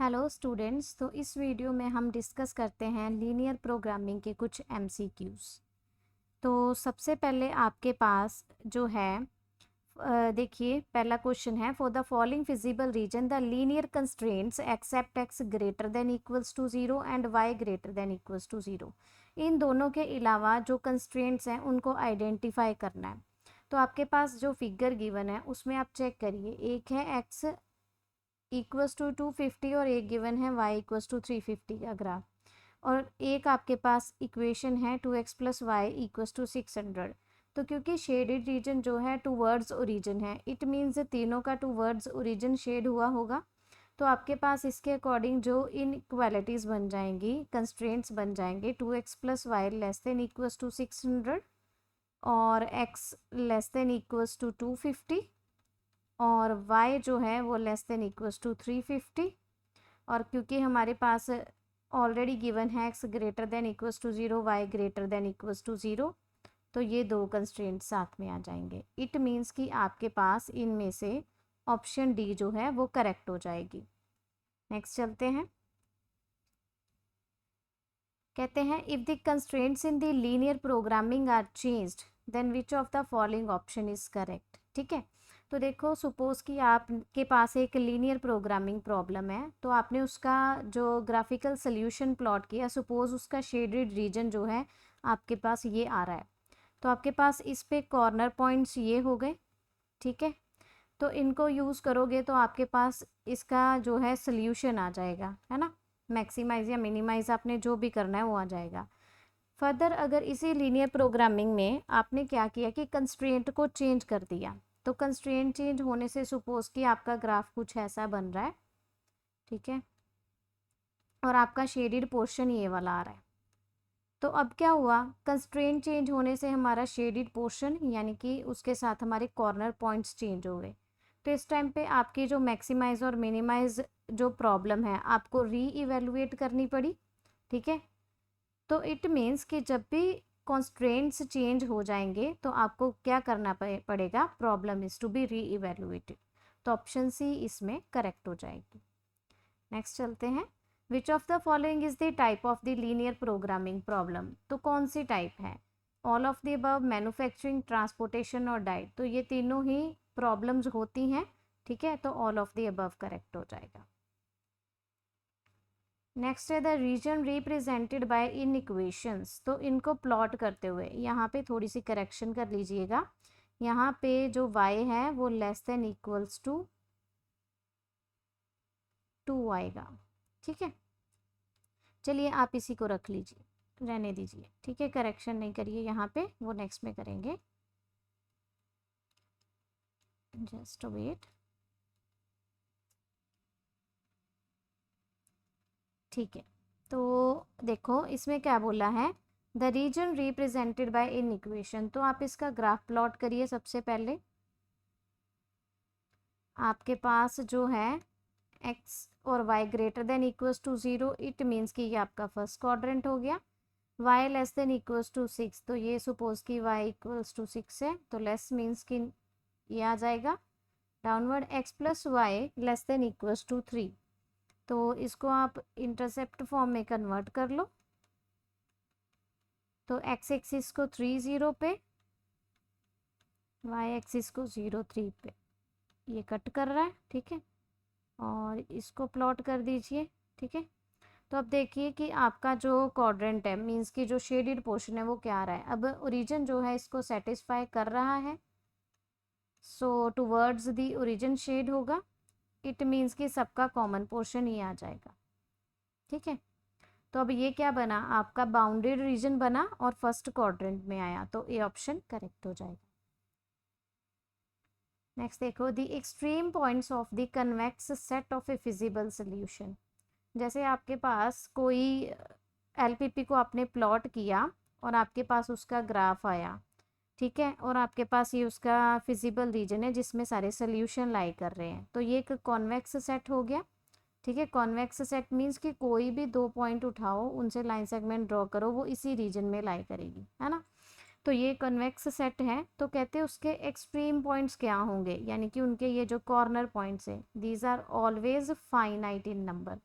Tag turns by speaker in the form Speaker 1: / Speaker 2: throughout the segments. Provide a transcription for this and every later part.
Speaker 1: Hello students. तो इस video में हम डिस्कस करते हैं लीनियर प्रोग्रामिंग के कुछ एमसीक्यूज़। तो सबसे पहले आपके पास जो है देखिए पहला क्वेश्चन है, for the following feasible region the linear constraints except x greater than equals to zero and y greater than equals to zero. इन दोनों के अलावा जो कंस्ट्रेंट्स हैं उनको आइडेंटिफाई करना है। तो आपके पास जो फिगर गिवन है उसमें आप चेक करिए, एक है एक्स इक्वल्स टू 250 और एक गिवन है y इक्वल्स टू 350 का ग्राफ, और एक आपके पास इक्वेशन है 2x plus Y equals to 600। तो क्योंकि शेडेड रीजन जो है टूवर्ड्स ओरिजिन है, इट मीन्स तीनों का टूवर्ड्स ओरिजिन शेड हुआ होगा। तो आपके पास इसके अकॉर्डिंग जो इनइक्वालिटीज़ बन जाएंगी, कंस्ट्रेंट्स बन जाएंगे, 2x plus Y less than equals to 600 और x less than equals to 250 और y जो है वो लेस देन इक्वल्स टू 350। और क्योंकि हमारे पास ऑलरेडी गिवन है x greater than equals to zero, y greater than equals to zero, तो ये दो कंस्ट्रेंट साथ में आ जाएंगे। इट मीन्स कि आपके पास इनमें से ऑप्शन डी जो है वो करेक्ट हो जाएगी। नेक्स्ट चलते हैं। कहते हैं if the constraints in the linear programming are changed then which of the following option is correct. ठीक है, तो देखो सपोज़ कि आपके पास एक लीनियर प्रोग्रामिंग प्रॉब्लम है, तो आपने उसका जो ग्राफिकल सोल्यूशन प्लॉट किया, सपोज़ उसका शेडेड रीजन जो है आपके पास ये आ रहा है, तो आपके पास इस पे कॉर्नर पॉइंट्स ये हो गए। ठीक है, तो इनको यूज़ करोगे तो आपके पास इसका जो है सोल्यूशन आ जाएगा, है ना। मैक्सिमाइज या मिनिमाइज आपने जो भी करना है वो आ जाएगा। फर्दर अगर इसी लीनियर प्रोग्रामिंग में आपने क्या किया कि कंस्ट्रेंट को चेंज कर दिया, तो कंस्ट्रेंट चेंज होने से सपोज कि आपका ग्राफ कुछ ऐसा बन रहा है। ठीक है, और आपका शेडेड पोर्शन ये वाला आ रहा है। तो अब क्या हुआ, कंस्ट्रेंट चेंज होने से हमारा शेडेड पोर्शन यानी कि उसके साथ हमारे कॉर्नर पॉइंट्स चेंज हो गए। तो इस टाइम पे आपकी जो मैक्सिमाइज और मिनिमाइज जो प्रॉब्लम है आपको री इवेलुएट करनी पड़ी। ठीक है, तो इट मीन्स कि जब भी कॉन्स्ट्रेंट्स चेंज हो जाएंगे तो आपको क्या करना पड़ेगा, प्रॉब्लम इज टू बी री इवेलुएटेड। तो ऑप्शन सी इसमें करेक्ट हो जाएगी। नेक्स्ट चलते हैं। विच of the following is the type of the linear programming problem. तो कौन सी टाइप है, all of the above, manufacturing, transportation और डाइट। तो ये तीनों ही प्रॉब्लम्स होती हैं। ठीक है, तो all of the above correct हो जाएगा। नेक्स्ट है the region represented by inequations. तो इनको प्लॉट करते हुए यहाँ पे थोड़ी सी करेक्शन कर लीजिएगा। यहाँ पे जो y है वो लेस देन इक्वल्स टू 2 आएगा। ठीक है, चलिए आप इसी को रख लीजिए, रहने दीजिए। ठीक है, करेक्शन नहीं करिए यहाँ पे, वो नेक्स्ट में करेंगे। Just wait. ठीक है, तो देखो इसमें क्या बोला है, the region represented by inequation. तो आप इसका ग्राफ प्लॉट करिए। सबसे पहले आपके पास जो है x और y greater than equals to 0, it means कि ये आपका फर्स्ट क्वाड्रेंट हो गया। y less than equals to 6, तो ये सपोज कि y इक्वल्स टू 6 है, तो लेस मीन्स कि ये आ जाएगा। Downward x plus Y less than equals to 3, तो इसको आप इंटरसेप्ट फॉर्म में कन्वर्ट कर लो। तो x एक्सिस को 3 0 पे, y एक्सिस को 0 3 पे, ये कट कर रहा है। ठीक है, और इसको प्लॉट कर दीजिए। ठीक है, तो अब देखिए कि आपका जो क्वाड्रेंट है, मींस की जो शेडेड पोर्शन है वो क्या आ रहा है। अब ओरिजिन जो है इसको सेटिस्फाई कर रहा है, सो टुवर्ड्स दी ओरिजिन शेड होगा। इट मीन्स कि सबका कॉमन पोर्शन ही आ जाएगा। ठीक है, तो अब ये क्या बना, आपका बाउंडेड रीजन बना और फर्स्ट क्वाड्रेंट में आया, तो ए ऑप्शन करेक्ट हो जाएगा। नेक्स्ट देखो, the extreme points of the convex set of A feasible solution. जैसे आपके पास कोई एलपीपी को आपने प्लॉट किया और आपके पास उसका ग्राफ आया। ठीक है, और आपके पास ये उसका फिजिबल रीजन है जिसमें सारे सोल्यूशन लाई कर रहे हैं, तो ये एक कॉन्वेक्स सेट हो गया। ठीक है, कॉन्वेक्स सेट मीन्स कि कोई भी दो पॉइंट उठाओ, उनसे लाइन सेगमेंट ड्रॉ करो, वो इसी रीजन में लाई करेगी, है ना। तो ये कन्वेक्स सेट है, तो कहते हैं उसके एक्सट्रीम पॉइंट्स क्या होंगे, यानी कि उनके ये जो कॉर्नर पॉइंट्स है, these are always finite in number.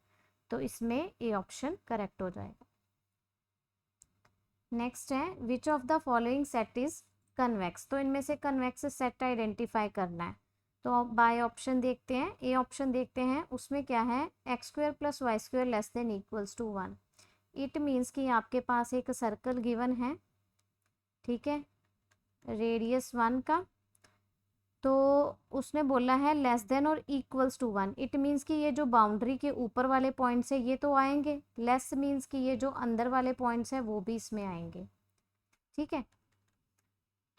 Speaker 1: तो इसमें ए ऑप्शन करेक्ट हो जाएगा। नेक्स्ट है which of the following set is convex, तो इनमें से कन्वेक्स सेट आइडेंटिफाई करना है। तो बाय ऑप्शन देखते हैं, ए ऑप्शन देखते हैं, उसमें क्या है, X square plus Y square less than equals to 1। It means कि आपके पास एक सर्कल गिवन है, ठीक है, रेडियस 1 का, तो उसने बोला है लेस देन और इक्वल्स टू 1। इट मीन्स कि ये जो बाउंड्री के ऊपर वाले पॉइंट्स है ये तो आएंगे, लेस मीन्स कि ये जो अंदर वाले पॉइंट्स है वो भी इसमें आएंगे, ठीक है।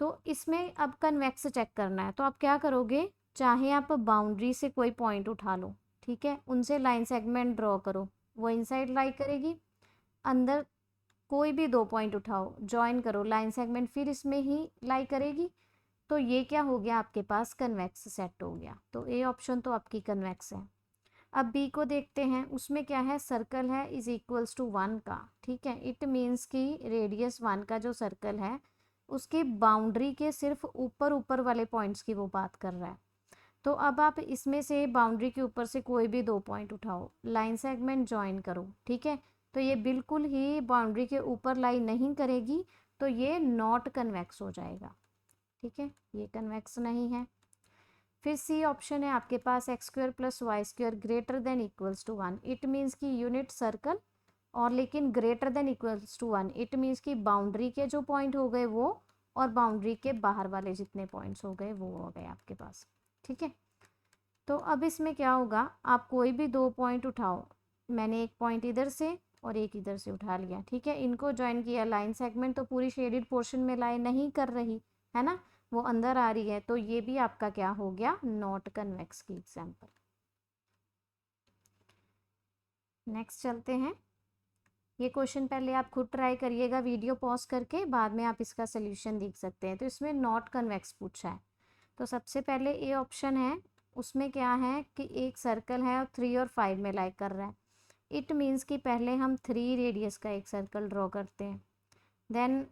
Speaker 1: तो इसमें अब कन्वेक्स चेक करना है, तो आप क्या करोगे, चाहे आप बाउंड्री से कोई पॉइंट उठा लो, ठीक है, उनसे लाइन सेगमेंट ड्रॉ करो, वो इनसाइड लाई करेगी, अंदर कोई भी 2 पॉइंट उठाओ, ज्वाइन करो, लाइन सेगमेंट फिर इसमें ही लाई करेगी, तो ये क्या हो गया, आपके पास कन्वेक्स सेट हो गया। तो ए ऑप्शन तो आपकी कन्वेक्स है। अब बी को देखते हैं, उसमें क्या है, सर्कल है इज इक्वल्स टू 1 का, ठीक है। इट मीन्स कि रेडियस 1 का जो सर्कल है उसकी बाउंड्री के सिर्फ ऊपर ऊपर वाले पॉइंट्स की वो बात कर रहा है। तो अब आप इसमें से बाउंड्री के ऊपर से कोई भी 2 पॉइंट उठाओ, लाइन सेगमेंट ज्वाइन करो, ठीक है, तो ये बिल्कुल ही बाउंड्री के ऊपर लाई नहीं करेगी, तो ये नॉट कन्वेक्स हो जाएगा, ठीक है, ये कन्वेक्स नहीं है। फिर सी ऑप्शन है आपके पास x square plus Y square greater than equals to 1। It means कि यूनिट सर्कल और लेकिन greater than equals to 1, it means कि बाउंड्री के जो पॉइंट हो गए वो और बाउंड्री के बाहर वाले जितने पॉइंट्स हो गए वो हो गए आपके पास, ठीक है। तो अब इसमें क्या होगा, आप कोई भी 2 पॉइंट उठाओ, मैंने एक पॉइंट इधर से और एक इधर से उठा लिया, ठीक है, इनको ज्वाइन किया, लाइन सेगमेंट तो पूरी शेडेड पोर्शन में लाई नहीं कर रही है ना, वो अंदर आ रही है, तो ये भी आपका क्या हो गया, नॉट कन्वेक्स की एग्जांपल। नेक्स्ट चलते हैं, ये क्वेश्चन पहले आप खुद ट्राई करिएगा वीडियो पॉज करके, बाद में आप इसका सोल्यूशन देख सकते हैं। तो इसमें नॉट कन्वेक्स पूछा है, तो सबसे पहले ए ऑप्शन है, उसमें क्या है कि एक सर्कल है और 3 और 5 में लाई कर रहा है। इट मीन्स कि पहले हम 3 रेडियस का एक सर्कल ड्रॉ करते हैं, देन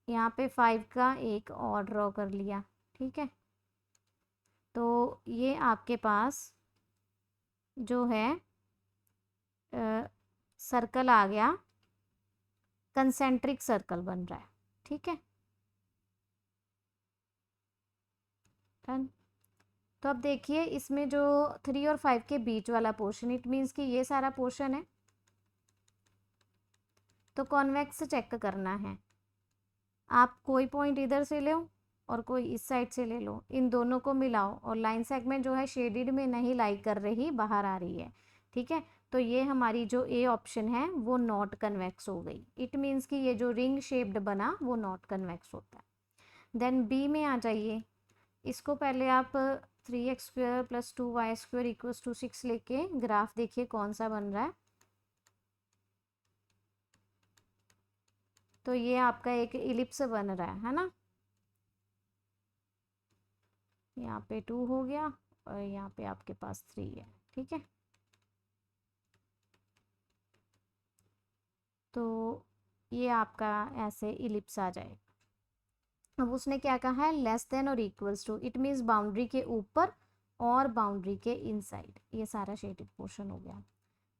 Speaker 1: यहाँ पे 5 का एक और ड्रॉ कर लिया, ठीक है। तो ये आपके पास जो है सर्कल आ गया, कंसेंट्रिक सर्कल बन रहा है, ठीक है, डन। तो अब देखिए इसमें जो 3 और 5 के बीच वाला पोर्शन, इट मीन्स कि ये सारा पोर्शन है, तो कॉन्वेक्स चेक करना है, आप कोई पॉइंट इधर से लो और कोई इस साइड से ले लो, इन दोनों को मिलाओ, और लाइन सेगमेंट जो है शेडेड में नहीं लाई कर रही, बाहर आ रही है, ठीक है। तो ये हमारी जो ए ऑप्शन है वो नॉट कन्वेक्स हो गई। इट मीन्स कि ये जो रिंग शेप्ड बना वो नॉट कन्वेक्स होता है। देन बी में आ जाइए, इसको पहले आप 3x square plus 2y square equals to 6 लेके ग्राफ देखिए कौन सा बन रहा है। तो ये आपका एक इलिप्स बन रहा है ना, यहाँ पे 2 हो गया और यहाँ पे आपके पास 3 है, ठीक है। तो ये आपका ऐसे इलिप्स आ जाएगा। अब उसने क्या कहा है, लेस देन और equals to, it means boundary के ऊपर और बाउंड्री के इनसाइड, ये सारा शेडेड पोर्शन हो गया।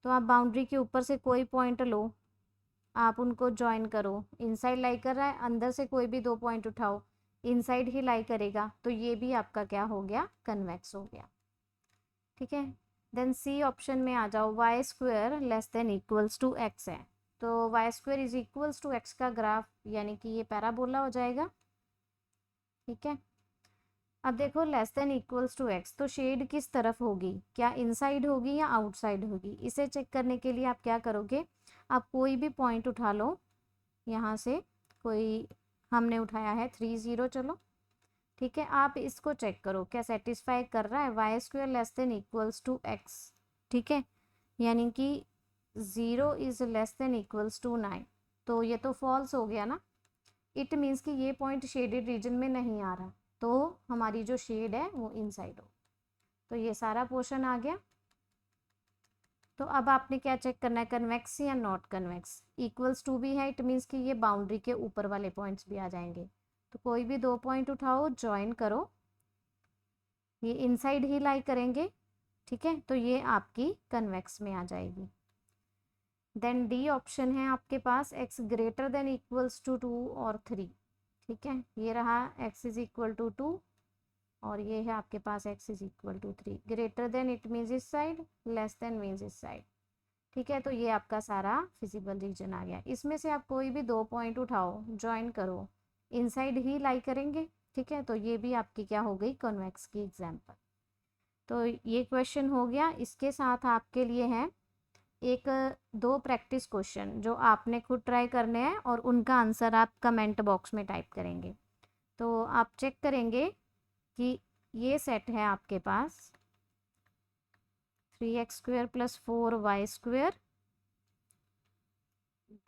Speaker 1: तो आप बाउंड्री के ऊपर से कोई पॉइंट लो, आप उनको ज्वाइन करो, इनसाइड लाई कर रहा है, अंदर से कोई भी 2 पॉइंट उठाओ, इनसाइड ही लाई करेगा, तो ये भी आपका क्या हो गया, कन्वेक्स हो गया, ठीक है। देन सी ऑप्शन में आ जाओ, Y square less than equals to X है, तो Y square is equals to X का ग्राफ, यानी कि ये पैराबोला हो जाएगा, ठीक है। अब देखो less than equals to X, तो शेड किस तरफ होगी, क्या इनसाइड होगी या आउटसाइड होगी, इसे चेक करने के लिए आप क्या करोगे, आप कोई भी पॉइंट उठा लो, यहाँ से कोई हमने उठाया है 3 0, चलो ठीक है, आप इसको चेक करो क्या सेटिस्फाई कर रहा है, Y square less than equals to X, ठीक है, यानी कि 0 is less than equals to 9, तो ये तो फॉल्स हो गया ना, इट मीन्स कि ये पॉइंट शेडेड रीजन में नहीं आ रहा, तो हमारी जो शेड है वो इनसाइड हो, तो ये सारा पोर्शन आ गया। तो अब आपने क्या चेक करना है, कन्वेक्स या नॉट कन्वेक्स, इक्वल्स टू भी है, इट मीन्स कि ये बाउंड्री के ऊपर वाले पॉइंट्स भी आ जाएंगे, तो कोई भी 2 पॉइंट उठाओ, ज्वाइन करो, ये इनसाइड ही लाई करेंगे, ठीक है, तो ये आपकी कन्वेक्स में आ जाएगी। देन डी ऑप्शन है आपके पास x greater than equals to 2 और 3, ठीक है, ये रहा x इज इक्वल टू 2 और ये है आपके पास x is equal to 3। Greater than it means इस साइड, लेस देन मीन्स इस साइड, ठीक है। तो ये आपका सारा फिजिबल रीजन आ गया। इसमें से आप कोई भी 2 पॉइंट उठाओ, ज्वाइन करो, इनसाइड ही लाई करेंगे, ठीक है। तो ये भी आपकी क्या हो गई, कॉन्वेक्स की एग्जाम्पल। तो ये क्वेश्चन हो गया। इसके साथ आपके लिए है एक 2 प्रैक्टिस क्वेश्चन जो आपने खुद ट्राई करने हैं और उनका आंसर आप कमेंट बॉक्स में टाइप करेंगे। तो आप चेक करेंगे कि ये सेट है आपके पास 3x² + 4y²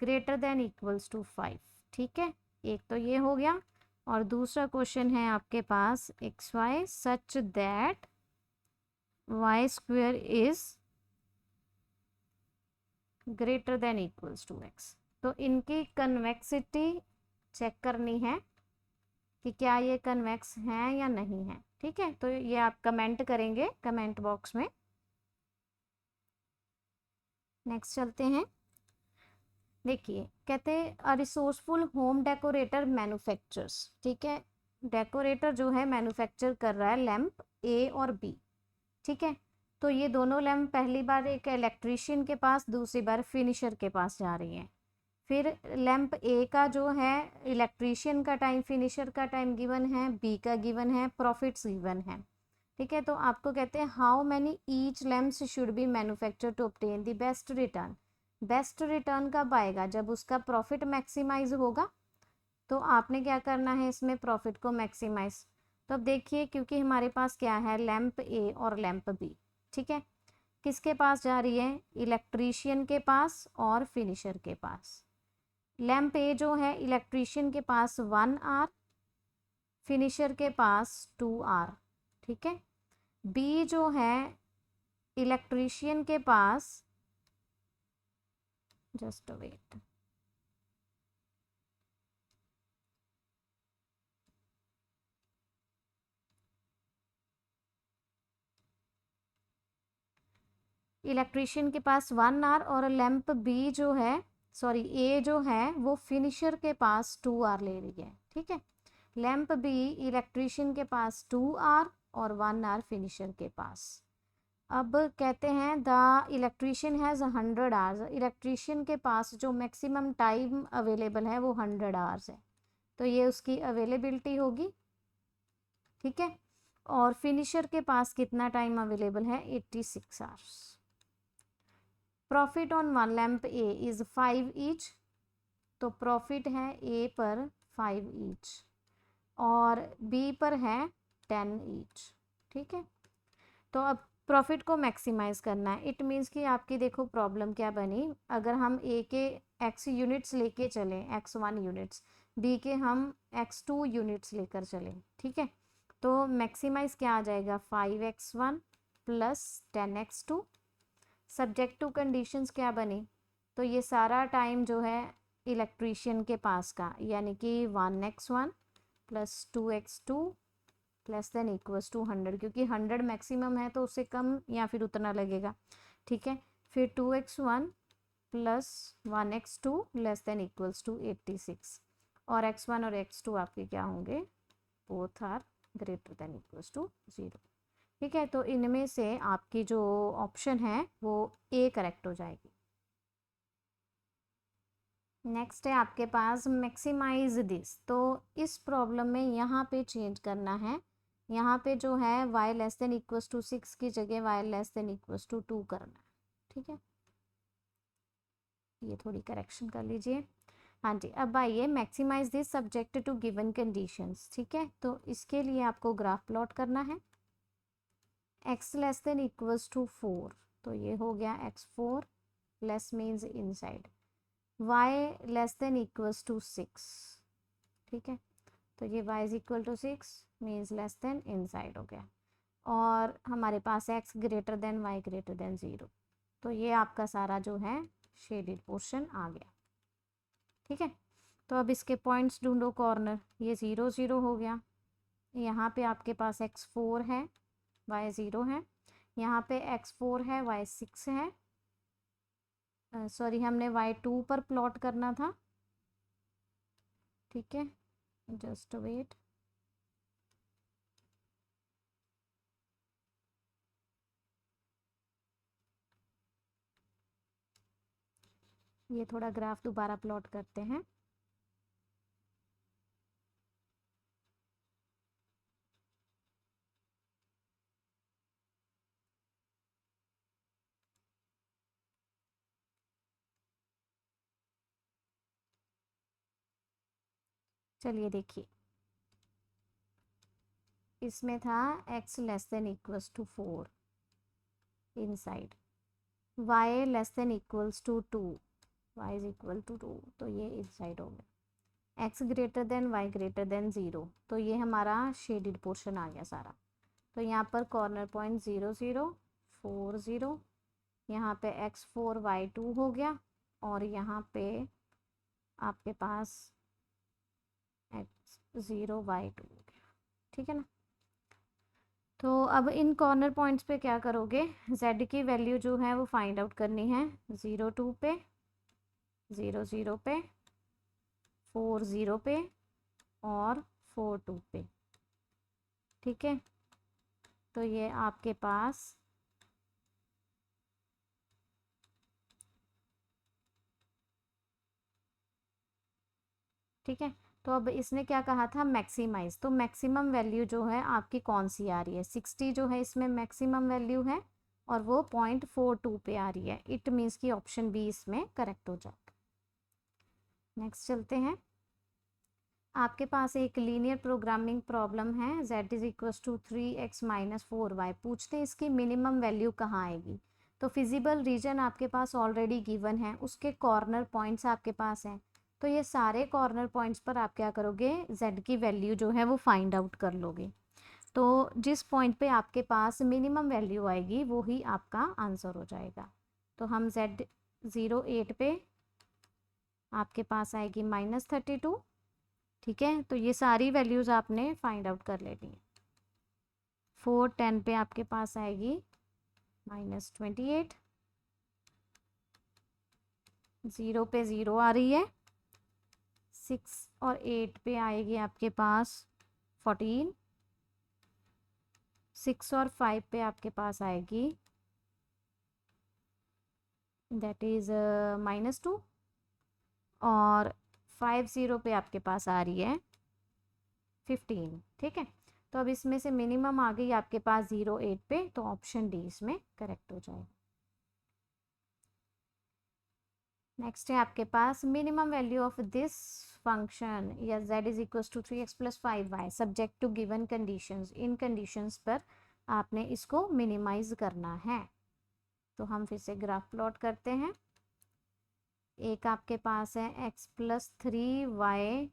Speaker 1: greater than equals to 5, ठीक है। एक तो ये हो गया और दूसरा क्वेश्चन है आपके पास xy such that y² is greater than equals to x। तो इनकी कन्वेक्सिटी चेक करनी है कि क्या ये कन्वेक्स हैं या नहीं है, ठीक है। तो ये आप कमेंट करेंगे कमेंट बॉक्स में। नेक्स्ट चलते हैं। देखिए कहते हैं अ रिसोर्सफुल होम डेकोरेटर मैन्युफैक्चर्स, ठीक है। डेकोरेटर जो है मैन्युफैक्चर कर रहा है लैंप ए और बी, ठीक है। तो ये दोनों लैंप पहली बार एक इलेक्ट्रीशियन के पास, दूसरी बार फिनिशर के पास जा रही हैं। फिर लैंप ए का जो है इलेक्ट्रीशियन का टाइम, फिनिशर का टाइम गिवन है, बी का गिवन है, प्रॉफिट्स गिवन है, ठीक है। तो आपको कहते हैं how many each lamps should be manufacture to obtain the best return. Best return कब आएगा, जब उसका प्रॉफिट मैक्सिमाइज होगा। तो आपने क्या करना है इसमें, प्रॉफिट को मैक्सिमाइज। तो अब देखिए क्योंकि हमारे पास क्या है लैंप ए और लैंप बी, ठीक है, किसके पास जा रही है, इलेक्ट्रीशियन के पास और फिनिशर के पास। लैंप ए जो है इलेक्ट्रीशियन के पास 1 आवर, फिनिशर के पास 2 आवर, ठीक है। बी जो है इलेक्ट्रीशियन के पास, जस्ट वेट, इलेक्ट्रीशियन के पास 1 आवर और लैंप बी जो है, सॉरी ए जो है वो फिनिशर के पास 2 आवर ले रही है, ठीक है। लैंप बी इलेक्ट्रीशियन के पास 2 आवर और 1 आवर फिनिशर के पास। अब कहते हैं the electrician has 100 hours. Electrician के पास जो मैक्सिमम टाइम अवेलेबल है वो 100 आवर्स है, तो ये उसकी अवेलेबिलिटी होगी, ठीक है। और फिनिशर के पास कितना टाइम अवेलेबल है, 86 hours. Profit on one lamp A is 5 each, तो प्रॉफिट है ए पर 5 ईच और बी पर है 10 ईच, ठीक है। तो अब प्रॉफिट को मैक्सिमाइज करना है। इट मीन्स कि आपकी देखो प्रॉब्लम क्या बनी, अगर हम ए के x यूनिट्स लेके चलें, x1 यूनिट्स, बी के हम x2 यूनिट्स लेकर चलें, ठीक है। तो मैक्सिमाइज क्या आ जाएगा, 5x1 + 10x2। Subject to conditions क्या बनी, तो ये सारा टाइम जो है इलेक्ट्रीशियन के पास का, यानी कि 1x1 + 2x2 less than equals to 100, क्योंकि 100 मैक्सिमम है तो उससे कम या फिर उतना लगेगा, ठीक है। फिर 2x1 + 1x2 less than equals to 86 और x1 और x2 आपके क्या होंगे, both are greater than equals to 0, ठीक है। तो इनमें से आपकी जो ऑप्शन है वो ए करेक्ट हो जाएगी। नेक्स्ट है आपके पास मैक्सिमाइज दिस। तो इस प्रॉब्लम में यहाँ पे चेंज करना है, यहाँ पे जो है y less than equals to 6 की जगह y less than equals to 2 करना है, ठीक है। ये थोड़ी करेक्शन कर लीजिए। हाँ जी, अब आइए maximise this subject to given conditions, ठीक है। तो इसके लिए आपको ग्राफ प्लॉट करना है। x less than equals to 4, तो ये हो गया x4 less means inside, y less than equals to 6, ठीक है। तो ये y is equal to 6 means less than inside हो गया और हमारे पास x greater than y greater than 0। तो ये आपका सारा जो है शेडेड पोर्शन आ गया, ठीक है। तो अब इसके पॉइंट्स ढूंढो कॉर्नर, ये 0 0 हो गया, यहाँ पे आपके पास x4 है y 0 है, यहाँ पे x4 है y 6 है, सॉरी, हमने y2 पर प्लॉट करना था, ठीक है, जस्ट वेट। ये थोड़ा ग्राफ दोबारा प्लॉट करते हैं। चलिए देखिए, इसमें था x less than equals to 4 inside, y less than equals to 2, y is equal to 2, तो ये इनसाइड हो गया। x greater than y greater than 0, तो ये हमारा शेडेड पोर्शन आ गया सारा। तो यहाँ पर कॉर्नर पॉइंट 0 0 4 0, यहाँ पे x4 y2 हो गया, और यहाँ पे आपके पास x0 y2 हो गया, ठीक है ना। तो अब इन कॉर्नर पॉइंट्स पे क्या करोगे, z की वैल्यू जो है वो फाइंड आउट करनी है। 0 2 पे, 0 0 पे, 4 0 पे, और 4 2 पे, ठीक है। तो ये आपके पास ठीक है। तो अब इसने क्या कहा था, मैक्सिमाइज, तो मैक्सिमम वैल्यू जो है आपकी कौन सी आ रही है, 60 जो है इसमें मैक्सिमम वैल्यू है, और वो 0.42 पे आ रही है। इट मीन्स कि ऑप्शन बी इसमें करेक्ट हो जाएगा। नेक्स्ट चलते हैं। आपके पास एक लीनियर प्रोग्रामिंग प्रॉब्लम है, z is equal to 3x minus 4y। पूछते हैं इसकी मिनिमम वैल्यू कहाँ आएगी। तो फिजिबल रीजन आपके पास ऑलरेडी गिवन है, उसके कॉर्नर पॉइंट्स आपके पास हैं। तो ये सारे कॉर्नर पॉइंट्स पर आप क्या करोगे, z की वैल्यू जो है वो फाइंड आउट कर लोगे। तो जिस पॉइंट पे आपके पास मिनिमम वैल्यू आएगी वो ही आपका आंसर हो जाएगा। तो हम z08 पे आपके पास आएगी -32, ठीक है। तो ये सारी वैल्यूज़ आपने फाइंड आउट कर लेनी है। 410 पे आपके पास आएगी -28, 0 पे 0 आ रही है, 6 और 8 पे आएगी आपके पास 14, 6 और 5 पे आपके पास आएगी दैट इज़ -2, और 50 पे आपके पास आ रही है 15, ठीक है। तो अब इसमें से मिनिमम आ गई आपके पास 08 पे, तो ऑप्शन डी इसमें करेक्ट हो जाएगा। नेक्स्ट है आपके पास minimum value of this function या z is equal to 3x plus 5y subject to given conditions. इन कंडीशंस पर आपने इसको मिनिमाइज करना है। तो हम फिर से ग्राफ प्लॉट करते हैं। एक आपके पास है x plus 3y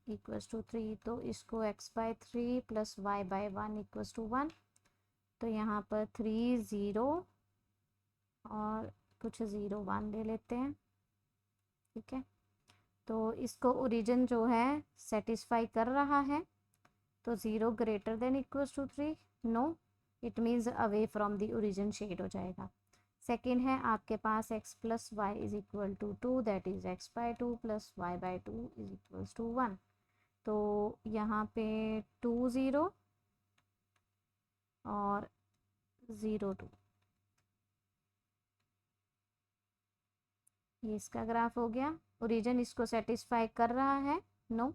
Speaker 1: equals to 3, तो इसको x by 3 plus y by 1 equals to 1। तो यहाँ पर 3 0 और कुछ 0 1 ले लेते हैं, ठीक है। तो इसको ओरिजिन जो है सेटिस्फाई कर रहा है, तो 0 greater than equals to 3, no, it means away from the origin shade हो जाएगा। सेकेंड है आपके पास x plus y is equal to 2, that is x by 2 plus y by 2 is equals to 1। तो यहाँ पे 2 0 और 0 2, ये इसका ग्राफ हो गया। ओरिजिन इसको सेटिस्फाई कर रहा है, नो,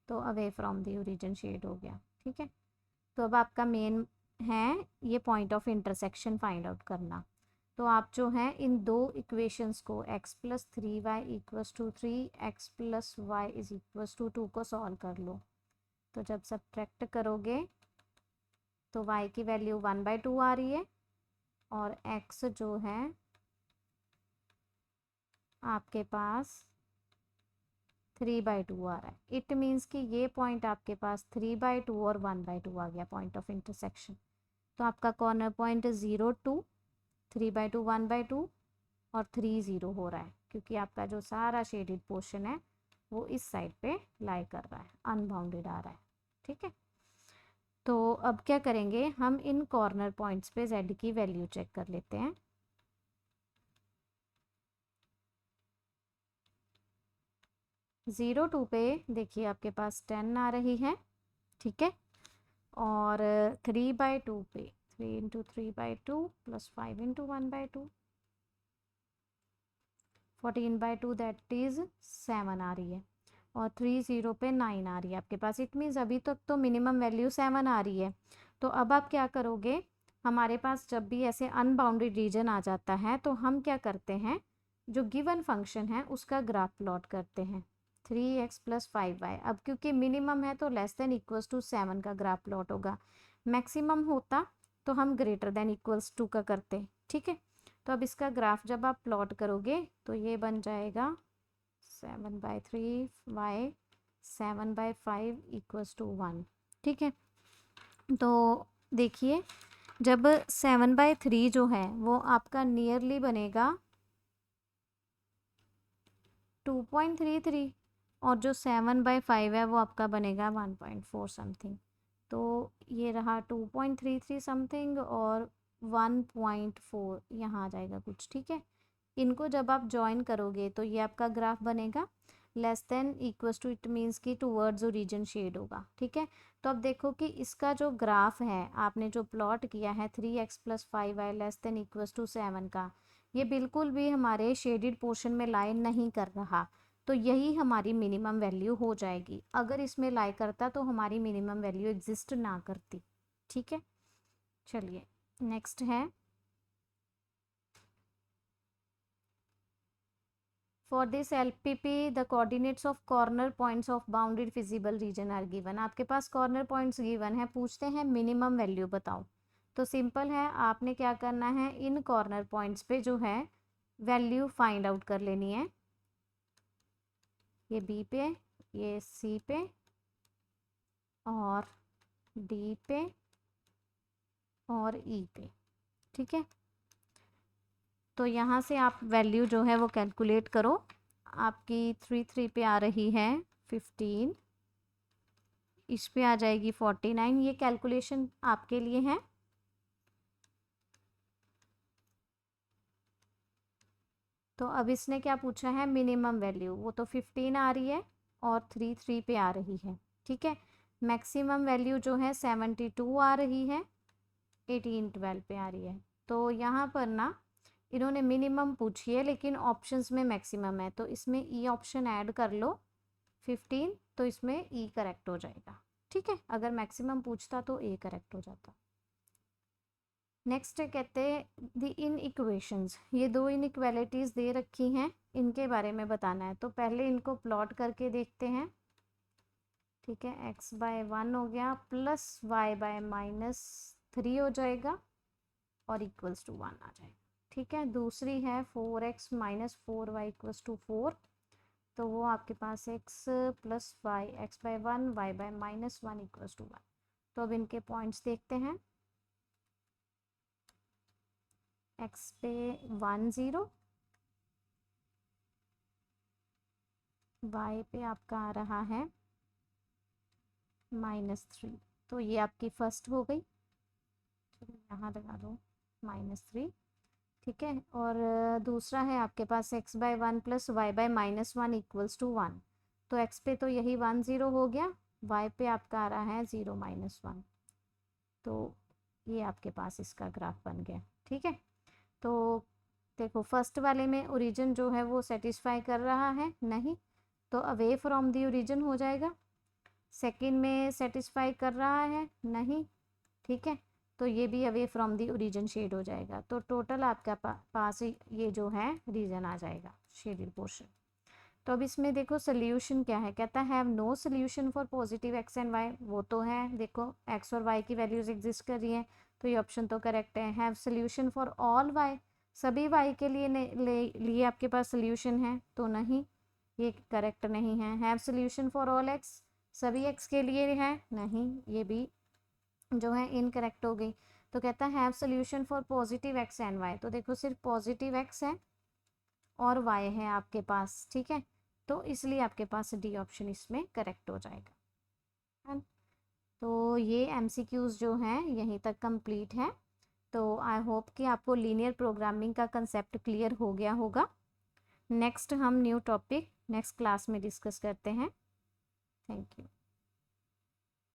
Speaker 1: तो away from the origin shade हो गया, ठीक है। तो अब आपका मेन है ये point of intersection find out करना। तो आप जो है इन दो इक्वेशंस को x plus 3y equals to 3, x plus y is equals to 2 को सॉल्व कर लो। तो जब सब्ट्रैक्ट करोगे तो y की वैल्यू 1/2 आ रही है, और x जो है आपके पास 3/2 आ रहा है। इट मीन्स कि ये पॉइंट आपके पास 3/2 और 1/2 आ गया पॉइंट ऑफ इंटरसेक्शन। तो आपका कॉर्नर पॉइंट 0 2, 3/2 1/2 और 3 0 हो रहा है, क्योंकि आपका जो सारा शेडेड पोर्शन है वो इस साइड पे लाई कर रहा है, अनबाउंडेड आ रहा है, ठीक है। तो अब क्या करेंगे, हम इन कॉर्नर पॉइंट्स पे z की वैल्यू चेक कर लेते हैं। 0 2 पे देखिए आपके पास 10 आ रही है, ठीक है। और 3/2 पे 3 into 3/2 plus 5 into 1/2, 14/2 that is 7 आ रही है। और 3 0 पे 9 आ रही है आपके पास। इट मीन्स अभी तक तो मिनिमम वैल्यू 7 आ रही है। तो अब आप क्या करोगे, हमारे पास जब भी ऐसे अनबाउंडेड रीजन आ जाता है तो हम क्या करते हैं, जो गिवन फंक्शन है उसका ग्राफ प्लॉट करते हैं। 3x + 5y, अब क्योंकि मिनिमम है तो लेस देन इक्वल्स टू 7 का ग्राफ प्लॉट होगा। मैक्सिमम होता तो हम ग्रेटर देन इक्वल्स टू का करते, ठीक है। तो अब इसका ग्राफ जब आप प्लॉट करोगे तो ये बन जाएगा 7/3 y 7/5 इक्वल्स टू 1, ठीक है। तो देखिए जब 7/3 जो है वो आपका नियरली बनेगा 2.33, और जो 7/5 है वो आपका बनेगा 1.4 समथिंग। तो ये रहा 2.33 समथिंग और 1.4 यहाँ आ जाएगा कुछ, ठीक है। इनको जब आप ज्वाइन करोगे तो ये आपका ग्राफ बनेगा less than equals to, it means कि टूवर्ड्स ओरिजिन शेड होगा, ठीक है। तो अब देखो कि इसका जो ग्राफ है आपने जो प्लॉट किया है 3x + 5y less than equals to 7 का, ये बिल्कुल भी हमारे शेडेड पोर्शन में लाई नहीं कर रहा। तो यही हमारी मिनिमम वैल्यू हो जाएगी। अगर इसमें लाई करता तो हमारी मिनिमम वैल्यू एग्जिस्ट ना करती, ठीक है। चलिए नेक्स्ट है, For this LPP, the coordinates of corner points of bounded feasible region are given. आपके पास corner points given है, पूछते हैं minimum value बताओ। तो सिंपल है, आपने क्या करना है, इन corner points पे जो है वैल्यू फाइंड आउट कर लेनी है। ये B पे, ये C पे और D पे और E पे, ठीक है। तो यहाँ से आप वैल्यू जो है वो कैलकुलेट करो। आपकी 3 पे आ रही है 15, इस पे आ जाएगी 49। ये कैलकुलेशन आपके लिए है। तो अब इसने क्या पूछा है, मिनिमम वैल्यू, वो तो 15 आ रही है और 3 पे आ रही है, ठीक है। मैक्सिमम वैल्यू जो है 72 आ रही है, 18 12 पे आ रही है। तो यहाँ पर ना इन्होंने मिनिमम पूछी है लेकिन ऑप्शंस में मैक्सिमम है, तो इसमें ई ऑप्शन ऐड कर लो 15, तो इसमें ई करेक्ट हो जाएगा, ठीक है। अगर मैक्सिमम पूछता तो ए करेक्ट हो जाता। नेक्स्ट कहते हैं द इन इक्वेशंस, ये दो इनइक्वालिटीज़ दे रखी हैं, इनके बारे में बताना है। तो पहले इनको प्लॉट करके देखते हैं, ठीक है। x/1 हो गया प्लस y/-3 हो जाएगा और इक्वल्स टू 1 आ जाएगा, ठीक है। दूसरी है 4x - 4y = 4, तो वो आपके पास x + y x/1 y/-1 = 1। तो अब इनके पॉइंट्स देखते हैं। x पे 1 0, y पे आपका आ रहा है -3, तो ये आपकी फर्स्ट हो गई। चलो यहाँ लगा दो -3, ठीक है। और दूसरा है आपके पास x/1 + y/-1 = 1, तो x पे तो यही 1 0 हो गया, y पे आपका आ रहा है 0 - 1, तो ये आपके पास इसका ग्राफ बन गया, ठीक है। तो देखो फर्स्ट वाले में ओरिजिन जो है वो सेटिस्फाई कर रहा है नहीं, तो अवे फ्रॉम दी ओरिजिन हो जाएगा। सेकंड में सेटिस्फाई कर रहा है नहीं, ठीक है, तो ये भी away from the origin shade हो जाएगा। तो टोटल आपका पास ये जो है रीजन आ जाएगा शेडेड पोर्शन। तो अब इसमें देखो सोल्यूशन क्या है, कहता है have no solution for positive x and y, वो तो है, देखो x और y की वैल्यूज एग्जिस्ट कर रही हैं, तो ये ऑप्शन तो करेक्ट है। Have solution for all y, सभी y के लिए लिए आपके पास सोल्यूशन है, तो नहीं, ये करेक्ट नहीं है। Have solution for all x, सभी x के लिए है, नहीं, ये भी जो है इनकरेक्ट हो गई। तो कहता है have solution for positive x and y, तो देखो सिर्फ पॉजिटिव x है और y है आपके पास, ठीक है, तो इसलिए आपके पास डी ऑप्शन इसमें करेक्ट हो जाएगा, है। तो ये एमसीक्यूज जो हैं यहीं तक कंप्लीट है। तो आई होप कि आपको लीनियर प्रोग्रामिंग का कंसेप्ट क्लियर हो गया होगा। नेक्स्ट हम न्यू टॉपिक नेक्स्ट क्लास में डिस्कस करते हैं। Thank you.